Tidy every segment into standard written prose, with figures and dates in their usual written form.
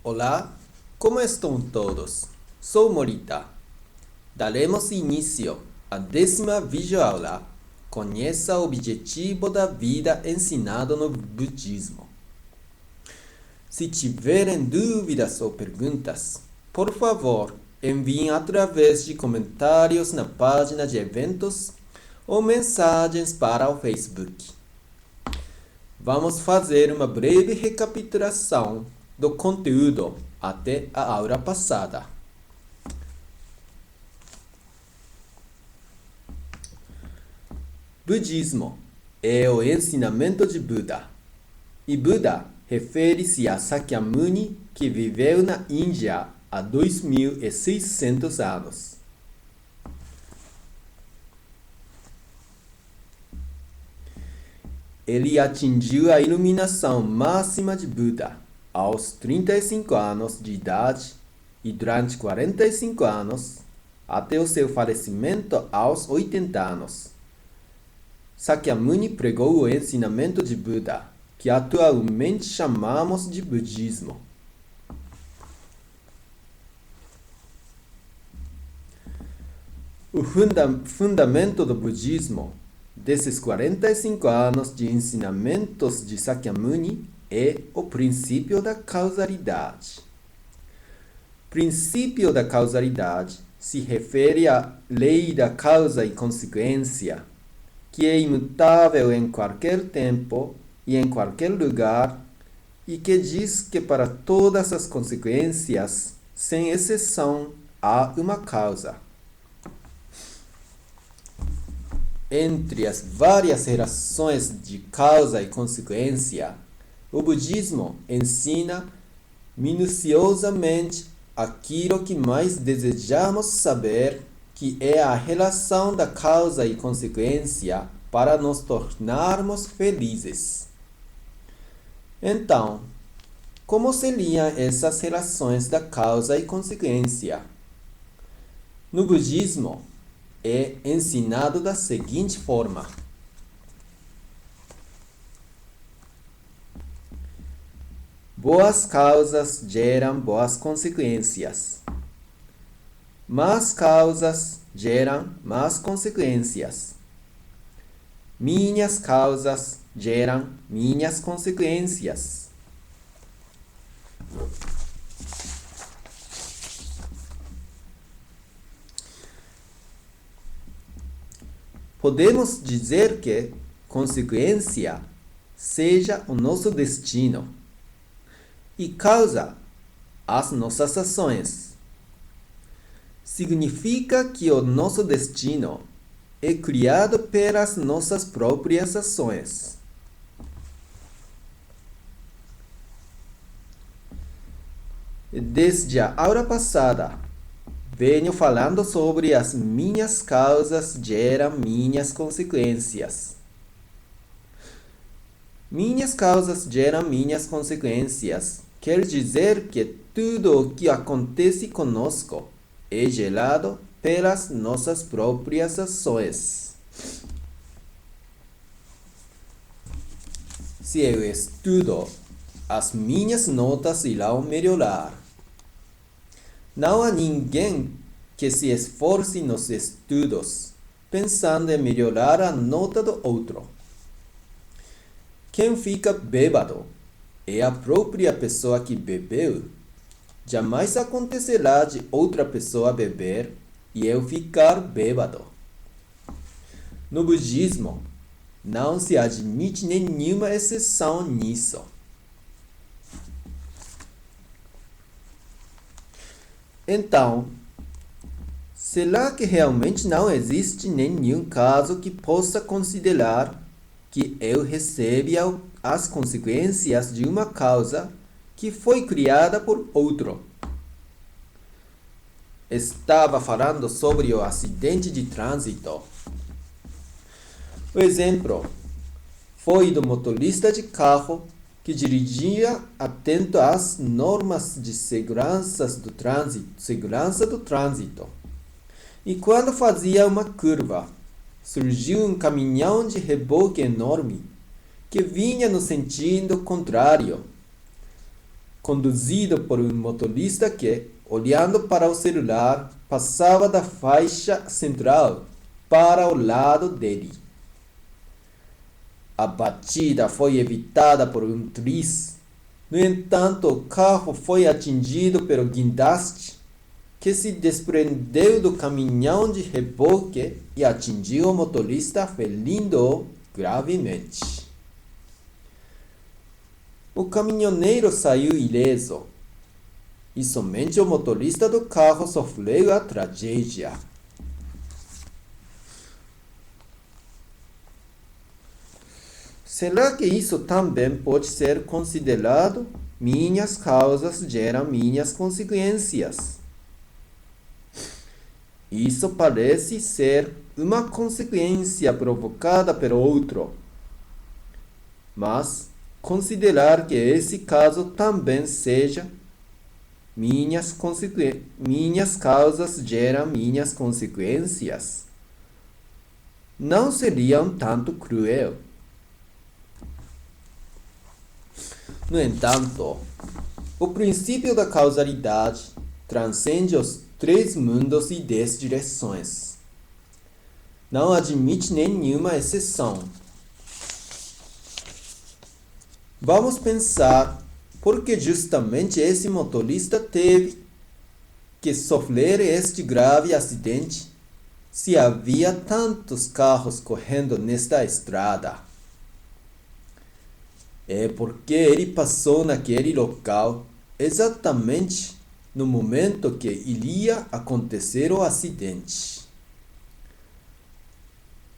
Olá, como estão todos? Sou Morita. Daremos início à 10ª videoaula. Conheça o objetivo da vida ensinado no budismo. Se tiverem dúvidas ou perguntas, por favor, enviem através de comentários na página de eventos ou mensagens para o Facebook. Vamos fazer uma breve recapitulação do conteúdo até a aula passada. Budismo é o ensinamento de Buda. E Buda refere-se a Sakyamuni, que viveu na Índia há 2600 anos. Ele atingiu a iluminação máxima de Buda aos 35 anos de idade e durante 45 anos, até o seu falecimento aos 80 anos. Sakyamuni pregou o ensinamento de Buda, que atualmente chamamos de budismo. O fundamento do budismo, desses 45 anos de ensinamentos de Sakyamuni, é o princípio da causalidade. Princípio da causalidade se refere à lei da causa e consequência, que é imutável em qualquer tempo e em qualquer lugar, e que diz que para todas as consequências, sem exceção, há uma causa. Entre as várias relações de causa e consequência, o budismo ensina minuciosamente aquilo que mais desejamos saber, que é a relação da causa e consequência para nos tornarmos felizes. Então, como seriam essas relações da causa e consequência? No budismo, é ensinado da seguinte forma: boas causas geram boas consequências. Más causas geram más consequências. Minhas causas geram minhas consequências. Podemos dizer que consequência seja o nosso destino e causa as nossas ações. Significa que o nosso destino é criado pelas nossas próprias ações. Desde a aula passada, venho falando sobre as minhas causas geram minhas consequências. Minhas causas geram minhas consequências quer dizer que tudo o que acontece conosco é gerado pelas nossas próprias ações. Se eu estudo, as minhas notas irão melhorar. Não há ninguém que se esforce nos estudos, pensando em melhorar a nota do outro. Quem fica bêbado é a própria pessoa que bebeu. Jamais acontecerá de outra pessoa beber e eu ficar bêbado. No budismo, não se admite nenhuma exceção nisso. Então, será que realmente não existe nenhum caso que possa considerar que eu recebo as consequências de uma causa que foi criada por outro? Estava falando sobre o acidente de trânsito. O exemplo foi do motorista de carro que dirigia atento às normas de segurança do trânsito. E quando fazia uma curva, surgiu um caminhão de reboque enorme que vinha no sentido contrário. conduzido por um motorista que, olhando para o celular, passava da faixa central para o lado dele. A batida foi evitada por um triz. No entanto, o carro foi atingido pelo guindaste, que se desprendeu do caminhão de reboque e atingiu o motorista, ferindo-o gravemente. O caminhoneiro saiu ileso, e somente o motorista do carro sofreu a tragédia. Será que isso também pode ser considerado? Minhas causas geram minhas consequências. Isso parece ser uma consequência provocada pelo outro. Mas considerar que esse caso também seja minhas causas geram minhas consequências não seria um tanto cruel. No entanto, o princípio da causalidade transcende os 3 mundos e 10 direções. Não admite nenhuma exceção. Vamos pensar por que justamente esse motorista teve que sofrer este grave acidente se havia tantos carros correndo nesta estrada. É porque ele passou naquele local exatamente no momento que iria acontecer o acidente.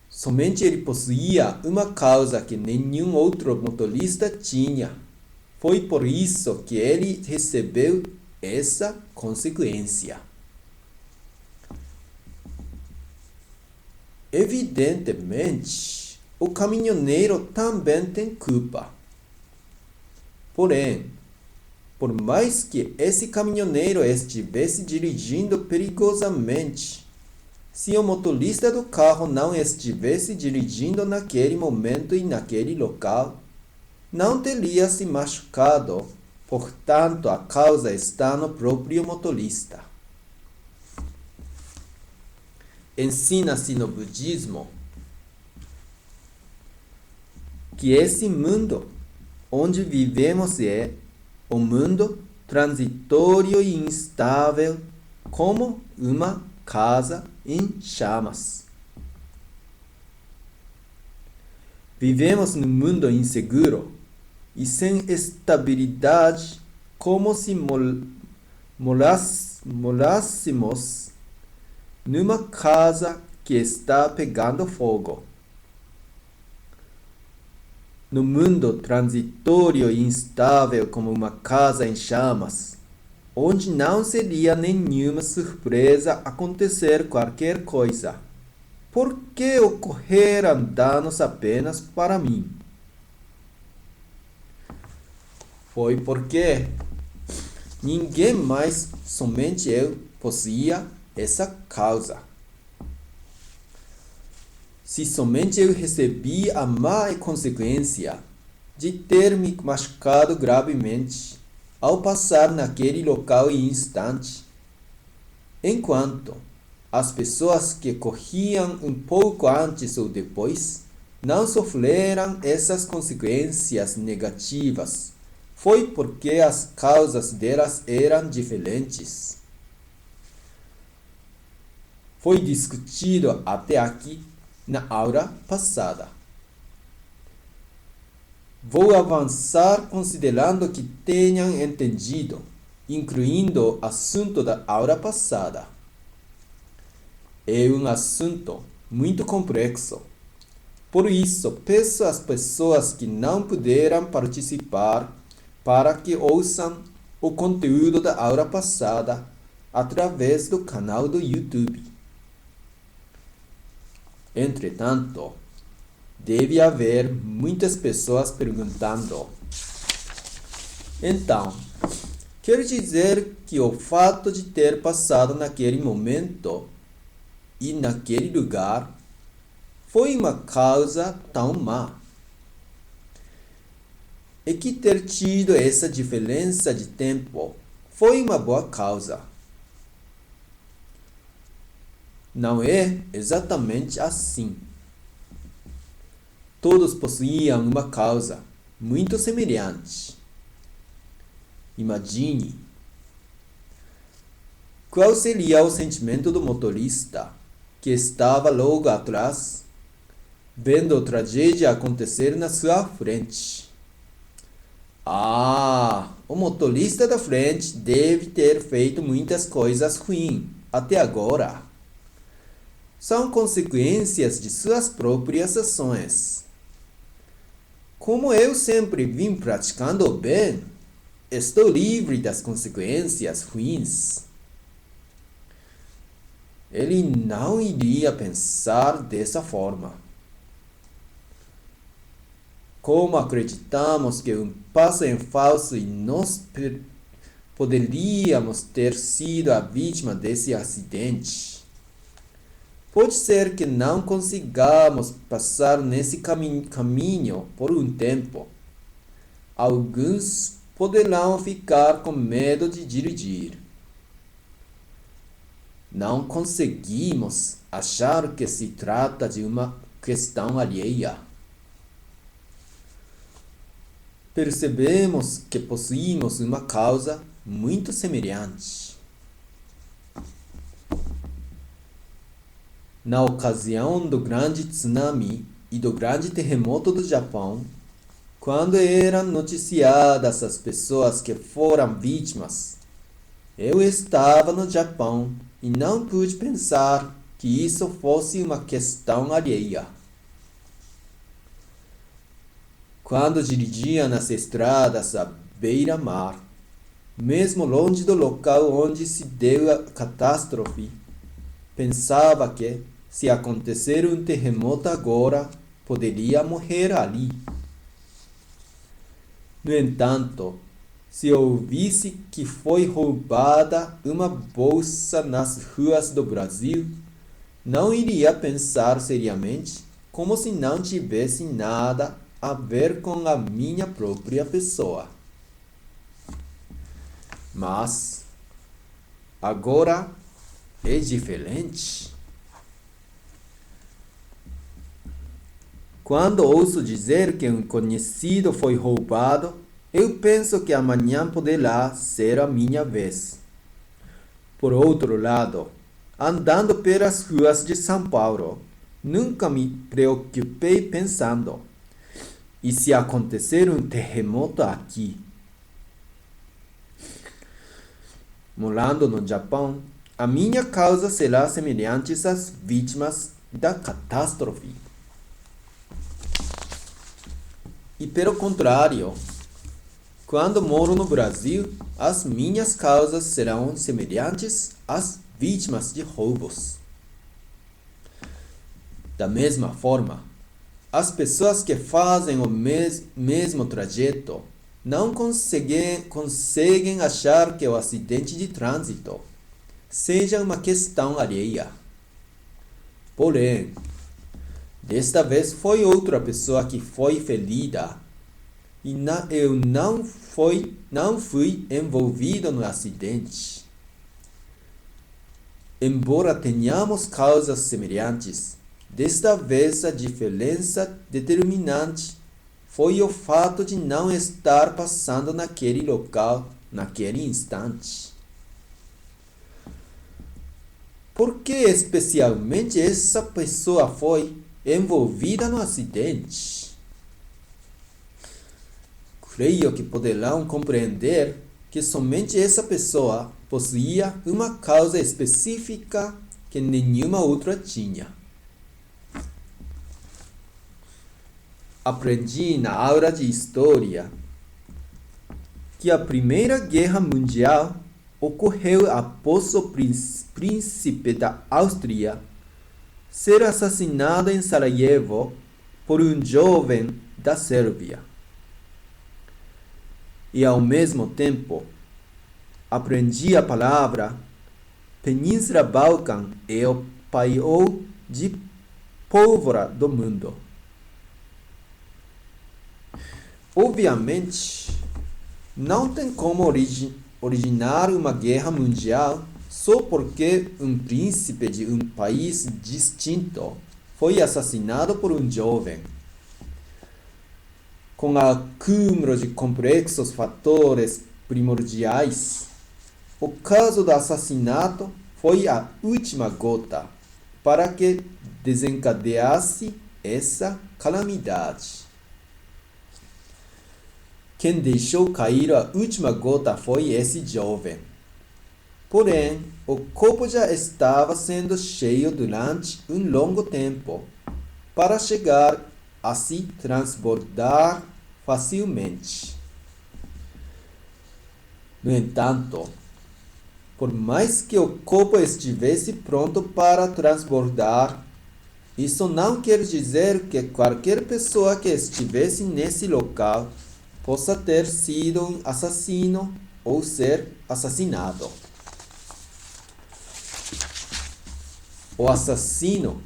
Somente ele possuía uma causa que nenhum outro motorista tinha. Foi por isso que ele recebeu essa consequência. Evidentemente, o caminhoneiro também tem culpa. Porém, por mais que esse caminhoneiro estivesse dirigindo perigosamente, se o motorista do carro não estivesse dirigindo naquele momento e naquele local, não teria se machucado. Portanto, a causa está no próprio motorista. Ensina-se no budismo que esse mundo onde vivemos é um mundo transitório e instável, como uma casa em chamas. Vivemos num mundo inseguro e sem estabilidade, como se morássemos numa casa que está pegando fogo. No mundo transitório e instável como uma casa em chamas, onde não seria nenhuma surpresa acontecer qualquer coisa, por que ocorreram danos apenas para mim? Foi porque ninguém mais, somente eu, possuía essa causa. Se somente eu recebi a má consequência de ter me machucado gravemente ao passar naquele local e instante, enquanto as pessoas que corriam um pouco antes ou depois não sofreram essas consequências negativas, foi porque as causas delas eram diferentes. Foi discutido até aqui na aula passada. Vou avançar considerando que tenham entendido, incluindo o assunto da aula passada. É um assunto muito complexo. Por isso, peço às pessoas que não puderam participar para que ouçam o conteúdo da aula passada através do canal do YouTube. Entretanto, deve haver muitas pessoas perguntando. Então, quer dizer que o fato de ter passado naquele momento e naquele lugar foi uma causa tão má? e que ter tido essa diferença de tempo foi uma boa causa. Não é exatamente assim. Todos possuíam uma causa muito semelhante. Imagine. Qual seria o sentimento do motorista que estava logo atrás, vendo a tragédia acontecer na sua frente? O motorista da frente deve ter feito muitas coisas ruins até agora. São consequências de suas próprias ações. Como eu sempre vim praticando o bem, estou livre das consequências ruins. Ele não iria pensar dessa forma. Como acreditamos que um passo em falso e nós poderíamos ter sido a vítima desse acidente? Pode ser que não consigamos passar nesse caminho por um tempo. Alguns poderão ficar com medo de dirigir. Não conseguimos achar que se trata de uma questão alheia. Percebemos que possuímos uma causa muito semelhante. Na ocasião do grande tsunami e do grande terremoto do Japão, quando eram noticiadas as pessoas que foram vítimas, eu estava no Japão e não pude pensar que isso fosse uma questão alheia. Quando dirigia nas estradas à beira-mar, mesmo longe do local onde se deu a catástrofe, pensava que, se acontecer um terremoto agora, poderia morrer ali. No entanto, se ouvisse que foi roubada uma bolsa nas ruas do Brasil, não iria pensar seriamente, como se não tivesse nada a ver com a minha própria pessoa. Mas agora é diferente. Quando ouço dizer que um conhecido foi roubado, eu penso que amanhã poderá ser a minha vez. Por outro lado, andando pelas ruas de São Paulo, nunca me preocupei pensando: e se acontecer um terremoto aqui? Morando no Japão, a minha causa será semelhante às vítimas da catástrofe. E pelo contrário, quando moro no Brasil, as minhas causas serão semelhantes às vítimas de roubos. Da mesma forma, as pessoas que fazem o mesmo trajeto não conseguem achar que o acidente de trânsito seja uma questão alheia. Porém, desta vez foi outra pessoa que foi ferida e eu não fui envolvido no acidente. Embora tenhamos causas semelhantes, desta vez a diferença determinante foi o fato de não estar passando naquele local, naquele instante. Por que especialmente essa pessoa foi envolvida no acidente? Creio que poderão compreender que somente essa pessoa possuía uma causa específica que nenhuma outra tinha. Aprendi na aula de História que a Primeira Guerra Mundial ocorreu após o príncipe da Áustria ser assassinado em Sarajevo por um jovem da Sérvia. E ao mesmo tempo, aprendi a palavra Península Balcã é o paiol de pólvora do mundo. Obviamente, não tem como originar uma guerra mundial só porque um príncipe de um país distinto foi assassinado por um jovem. Com acúmulo de complexos fatores primordiais, o caso do assassinato foi a última gota para que desencadeasse essa calamidade. Quem deixou cair a última gota foi esse jovem. Porém, o copo já estava sendo cheio durante um longo tempo, para chegar a se transbordar facilmente. No entanto, por mais que o copo estivesse pronto para transbordar, isso não quer dizer que qualquer pessoa que estivesse nesse local possa ter sido um assassino ou ser assassinado. O assassino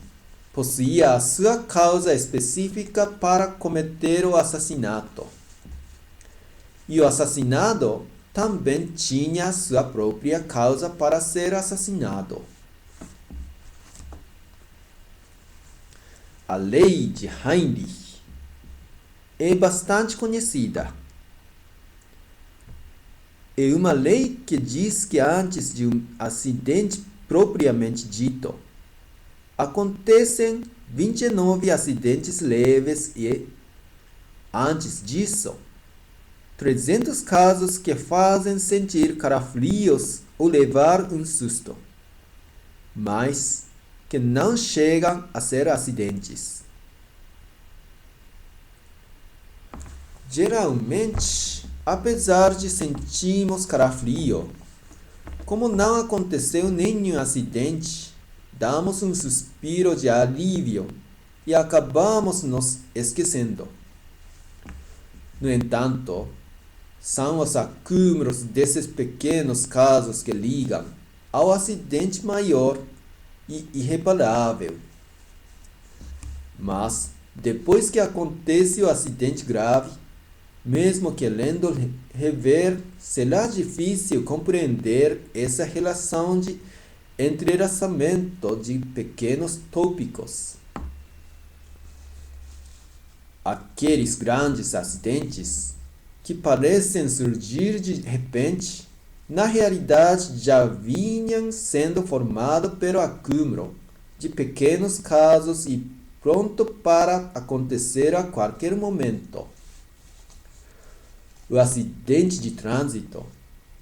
possuía a sua causa específica para cometer o assassinato. E o assassinado também tinha a sua própria causa para ser assassinado. A lei de Heinrich é bastante conhecida. É uma lei que diz que antes de um acidente propriamente dito, acontecem 29 acidentes leves e, antes disso, 300 casos que fazem sentir calafrios ou levar um susto, mas que não chegam a ser acidentes. Geralmente, apesar de sentirmos calafrio, como não aconteceu nenhum acidente, damos um suspiro de alívio e acabamos nos esquecendo. No entanto, são os acúmulos desses pequenos casos que ligam ao acidente maior e irreparável. Mas, depois que acontece o acidente grave, mesmo querendo rever, será difícil compreender essa relação de entrelaçamento de pequenos tópicos. Aqueles grandes acidentes que parecem surgir de repente, na realidade já vinham sendo formados pelo acúmulo de pequenos casos e pronto para acontecer a qualquer momento. O acidente de trânsito,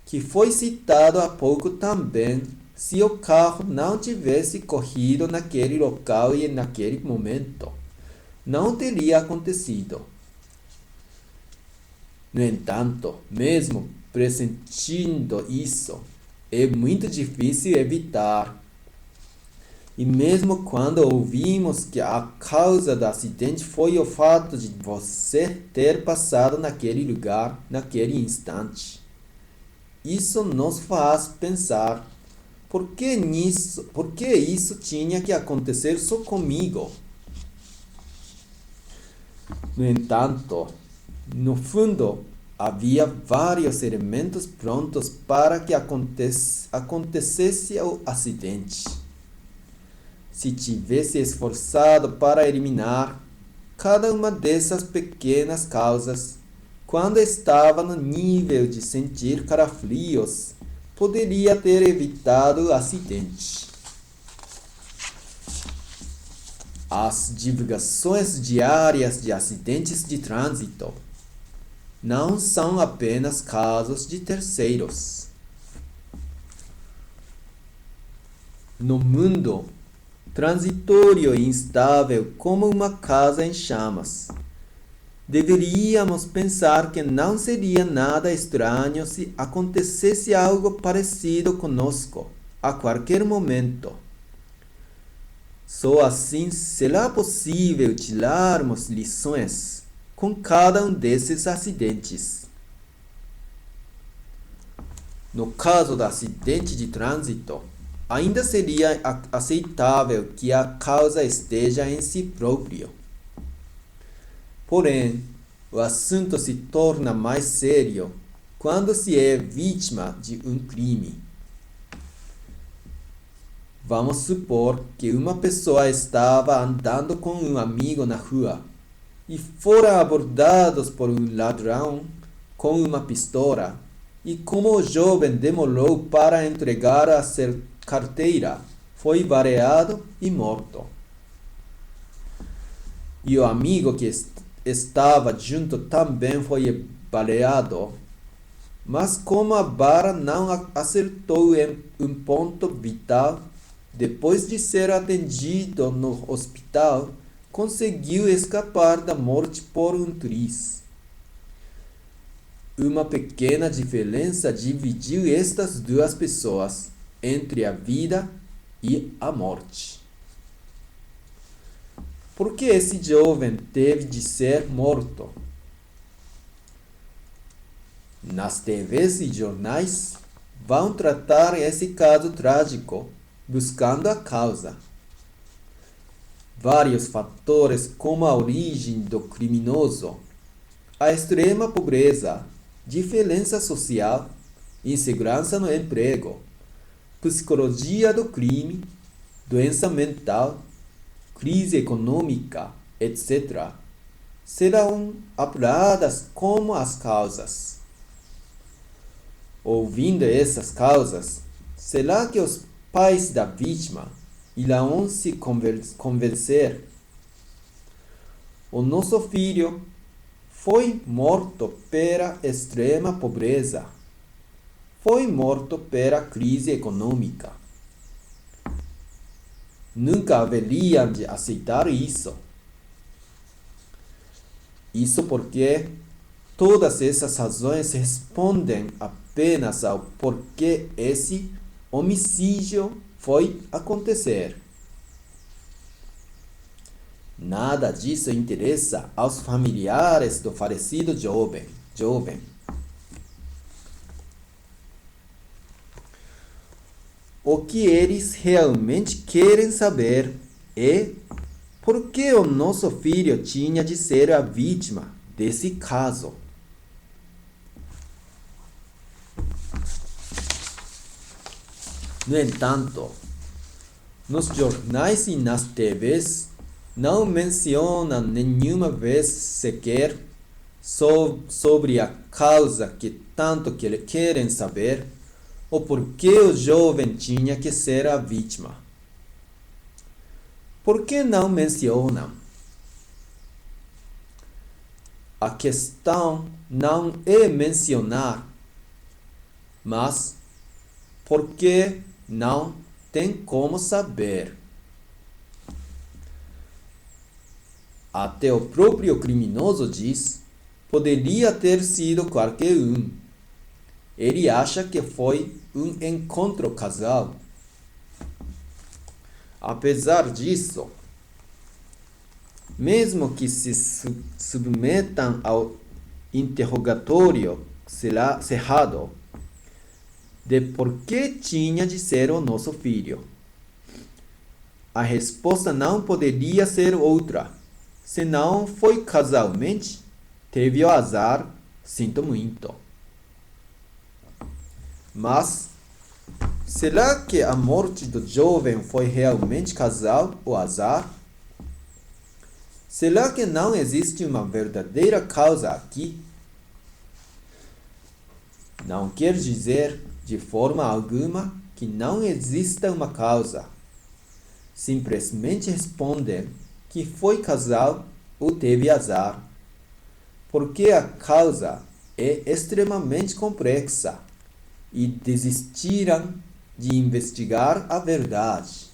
que foi citado há pouco também, se o carro não tivesse corrido naquele local e naquele momento, não teria acontecido. No entanto, mesmo pressentindo isso, é muito difícil evitar. E mesmo quando ouvimos que a causa do acidente foi o fato de você ter passado naquele lugar, naquele instante, isso nos faz pensar: por que isso tinha que acontecer só comigo? No entanto, no fundo, havia vários elementos prontos para que acontecesse o acidente. Se tivesse esforçado para eliminar cada uma dessas pequenas causas, quando estava no nível de sentir calafrios, poderia ter evitado o acidente. As divulgações diárias de acidentes de trânsito não são apenas casos de terceiros. No mundo transitório e instável como uma casa em chamas, deveríamos pensar que não seria nada estranho se acontecesse algo parecido conosco a qualquer momento. Só assim será possível tirarmos lições com cada um desses acidentes. No caso do acidente de trânsito, ainda seria aceitável que a causa esteja em si próprio. Porém, o assunto se torna mais sério quando se é vítima de um crime. Vamos supor que uma pessoa estava andando com um amigo na rua e foram abordados por um ladrão com uma pistola, e como o jovem demorou para entregar a sua carteira, foi baleado e morto. E o amigo que estava junto também foi baleado, mas como a bala não acertou em um ponto vital, depois de ser atendido no hospital, conseguiu escapar da morte por um triz. Uma pequena diferença dividiu estas duas pessoas entre a vida e a morte. Por que esse jovem teve de ser morto? Nas TVs e jornais vão tratar esse caso trágico, buscando a causa. Vários fatores, como a origem do criminoso, a extrema pobreza, diferença social, insegurança no emprego, psicologia do crime, doença mental, crise econômica, etc., serão apuradas como as causas. Ouvindo essas causas, será que os pais da vítima irão se convencer? O nosso filho foi morto pela extrema pobreza, foi morto pela crise econômica. Nunca haveriam de aceitar isso. Isso porque todas essas razões respondem apenas ao porquê esse homicídio foi acontecer. Nada disso interessa aos familiares do falecido jovem. O que eles realmente querem saber é por que o nosso filho tinha de ser a vítima desse caso. No entanto, nos jornais e nas TVs não mencionam nenhuma vez sequer sobre a causa que tanto querem saber, ou por que o jovem tinha que ser a vítima. Por que não mencionam? A questão não é mencionar, mas porque não tem como saber. Até o próprio criminoso diz: poderia ter sido qualquer um. Ele acha que foi um encontro casual. Apesar disso, mesmo que se submetam ao interrogatório cerrado de por que tinha de ser o nosso filho, a resposta não poderia ser outra. Se não foi casualmente, teve o azar, sinto muito. Mas, será que a morte do jovem foi realmente casual ou azar? Será que não existe uma verdadeira causa aqui? Não quer dizer, de forma alguma, que não exista uma causa. Simplesmente respondem que foi casual ou teve azar, porque a causa é extremamente complexa e desistiram de investigar a verdade.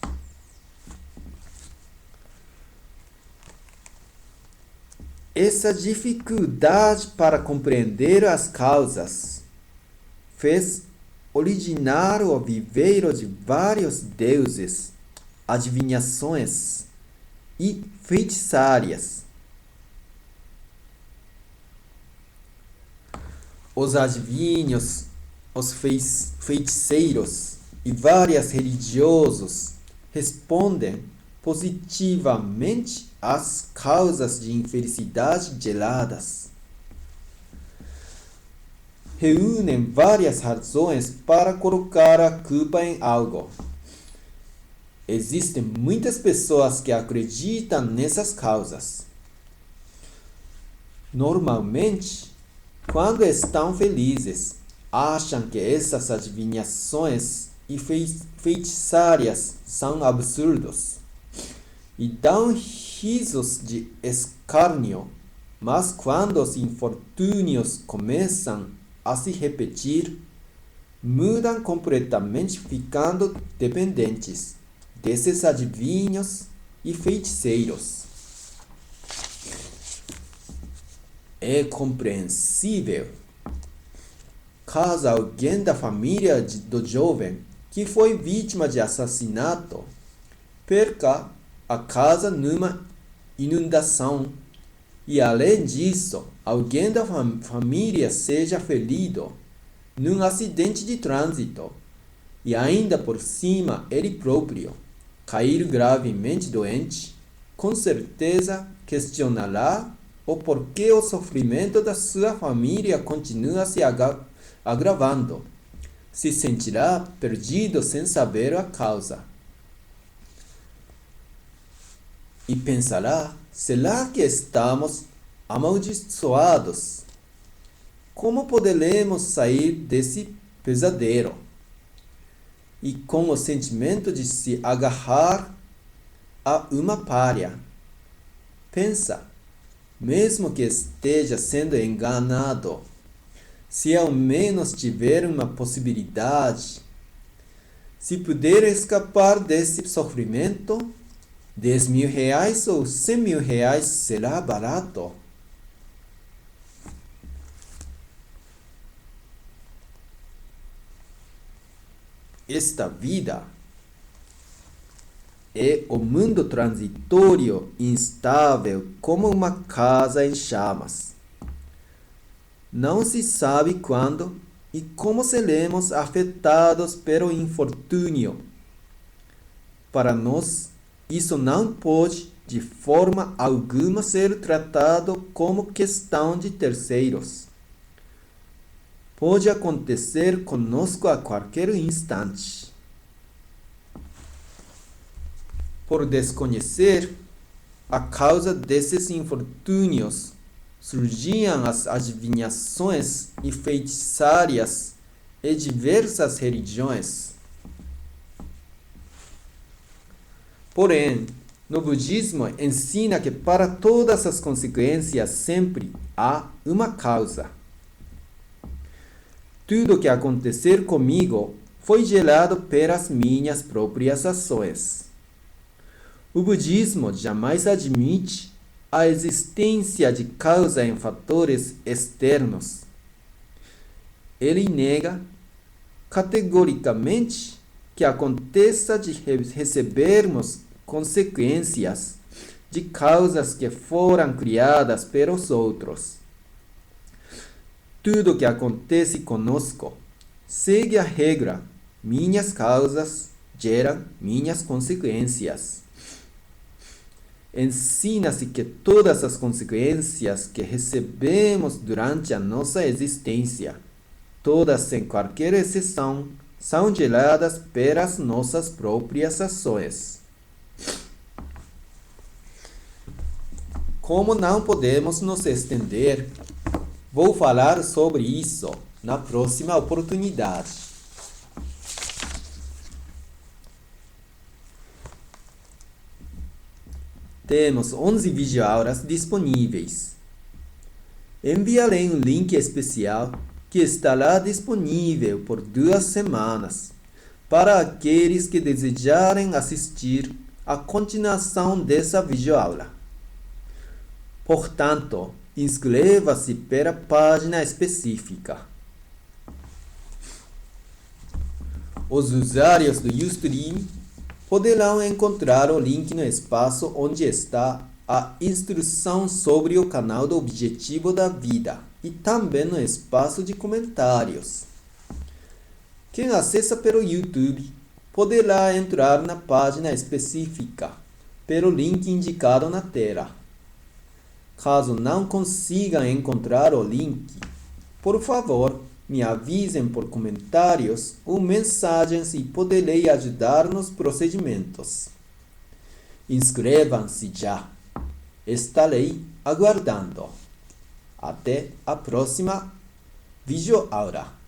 Essa dificuldade para compreender as causas fez originar o viveiro de vários deuses, adivinhações e feitiçarias. Os adivinhos, os feiticeiros e vários religiosos respondem positivamente às causas de infelicidade geradas reúnem várias razões para colocar a culpa em algo. Existem muitas pessoas que acreditam nessas causas. Normalmente, quando estão felizes, acham que essas adivinhações e feitiçarias são absurdos e dão risos de escárnio, mas quando os infortúnios começam a se repetir, mudam completamente, ficando dependentes desses adivinhos e feiticeiros. É compreensível caso alguém da família do jovem que foi vítima de assassinato perca a casa numa inundação e, além disso, alguém da família seja ferido num acidente de trânsito e ainda por cima ele próprio cair gravemente doente, com certeza questionará o porquê o sofrimento da sua família continua se agravando. Se sentirá perdido sem saber a causa. E pensará: será que estamos amaldiçoados? Como poderemos sair desse pesadelo? E com o sentimento de se agarrar a uma palha, pensa, mesmo que esteja sendo enganado, se ao menos tiver uma possibilidade, se puder escapar desse sofrimento, 10.000 reais ou 100.000 reais será barato. Esta vida é o mundo transitório, instável, como uma casa em chamas. Não se sabe quando e como seremos afetados pelo infortúnio. Para nós, isso não pode, de forma alguma, ser tratado como questão de terceiros. Pode acontecer conosco a qualquer instante. Por desconhecer a causa desses infortúnios, surgiam as adivinhações e feitiçarias e diversas religiões. Porém, no budismo ensina que para todas as consequências sempre há uma causa. Tudo que acontecer comigo foi gerado pelas minhas próprias ações. O budismo jamais admite a existência de causa em fatores externos. Ele nega categoricamente que aconteça de recebermos consequências de causas que foram criadas pelos outros. Tudo que acontece conosco segue a regra: minhas causas geram minhas consequências. Ensina-se que todas as consequências que recebemos durante a nossa existência, todas sem qualquer exceção, são geradas pelas nossas próprias ações. Como não podemos nos estender, vou falar sobre isso na próxima oportunidade. Temos 11 videoaulas disponíveis. Enviarei um link especial que estará disponível por 2 semanas para aqueles que desejarem assistir a continuação dessa videoaula. Portanto, inscreva-se pela página específica. Os usuários do Ustream poderão encontrar o link no espaço onde está a instrução sobre o canal do Objetivo da Vida e também no espaço de comentários. Quem acessa pelo YouTube poderá entrar na página específica pelo link indicado na tela. Caso não consiga encontrar o link, por favor, Me avisem por comentários ou mensagens e poderei ajudar nos procedimentos. Inscrevam-se já. Estarei aguardando. Até a próxima videoaula.